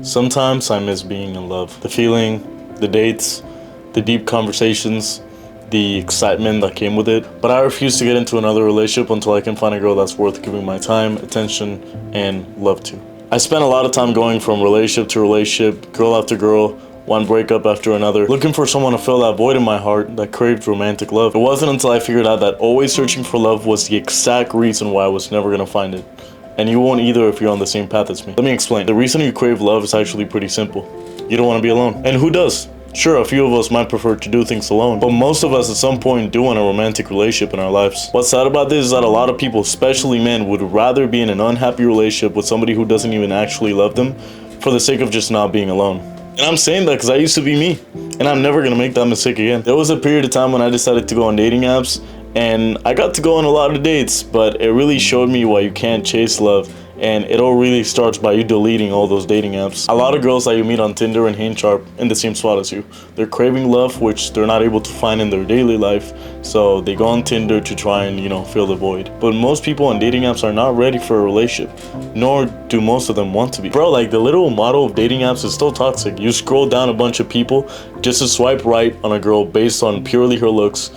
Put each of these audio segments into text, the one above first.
Sometimes I miss being in love. The feeling, the dates, the deep conversations, the excitement that came with it. But I refuse to get into another relationship until I can find a girl that's worth giving my time, attention, and love to. I spent a lot of time going from relationship to relationship, girl after girl, one breakup after another, looking for someone to fill that void in my heart that craved romantic love. It wasn't until I figured out that always searching for love was the exact reason why I was never gonna find it. And you won't either if you're on the same path as me. Let me explain. The reason you crave love is actually pretty simple. You don't want to be alone. And who does? Sure, a few of us might prefer to do things alone, but most of us at some point do want a romantic relationship in our lives. What's sad about this is that a lot of people, especially men, would rather be in an unhappy relationship with somebody who doesn't even actually love them for the sake of just not being alone. And I'm saying that because I used to be me, and I'm never gonna make that mistake again. There was a period of time when I decided to go on dating apps, and I got to go on a lot of dates, but it really showed me why you can't chase love. And it all really starts by you deleting all those dating apps. A lot of girls that you meet on Tinder and Hinge are in the same spot as you. They're craving love, which they're not able to find in their daily life, so they go on Tinder to try and, fill the void. But most people on dating apps are not ready for a relationship, nor do most of them want to be. Bro, like the literal motto of dating apps is still toxic. You scroll down a bunch of people just to swipe right on a girl based on purely her looks.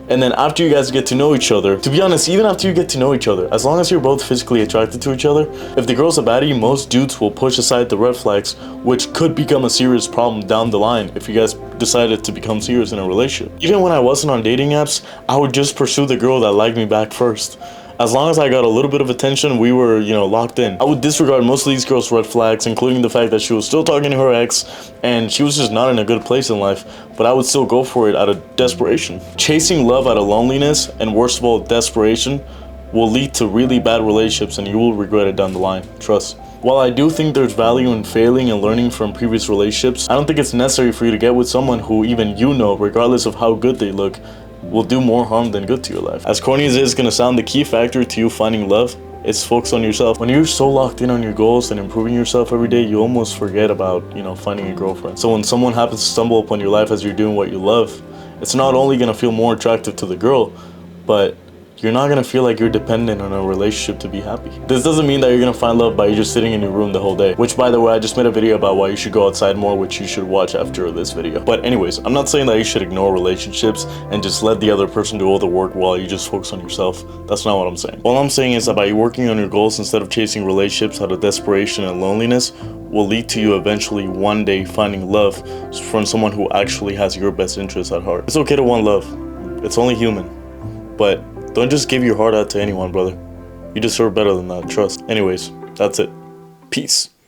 And then after you guys get to know each other, to be honest, even after you get to know each other, as long as you're both physically attracted to each other, if the girl's a baddie, most dudes will push aside the red flags, which could become a serious problem down the line if you guys decided to become serious in a relationship. Even when I wasn't on dating apps, I would just pursue the girl that liked me back first. As long as I got a little bit of attention, we were, locked in. I would disregard most of these girls' red flags, including the fact that she was still talking to her ex, and she was just not in a good place in life, but I would still go for it out of desperation. Chasing love out of loneliness, and worst of all, desperation, will lead to really bad relationships, and you will regret it down the line. Trust. While I do think there's value in failing and learning from previous relationships, I don't think it's necessary for you to get with someone who even regardless of how good they look, will do more harm than good to your life. As corny as it is gonna sound, the key factor to you finding love is focus on yourself. When you're so locked in on your goals and improving yourself every day, you almost forget about, finding a girlfriend. So when someone happens to stumble upon your life as you're doing what you love, it's not only gonna feel more attractive to the girl, but you're not gonna feel like you're dependent on a relationship to be happy. This doesn't mean that you're gonna find love by you just sitting in your room the whole day, which, by the way, I just made a video about why you should go outside more, which you should watch after this video. But anyways, I'm not saying that you should ignore relationships and just let the other person do all the work while you just focus on yourself. That's not what I'm saying. All I'm saying is that by you working on your goals instead of chasing relationships out of desperation and loneliness will lead to you eventually one day finding love from someone who actually has your best interests at heart. It's okay to want love. It's only human. But don't just give your heart out to anyone, brother. You deserve better than that, trust. Anyways, that's it. Peace.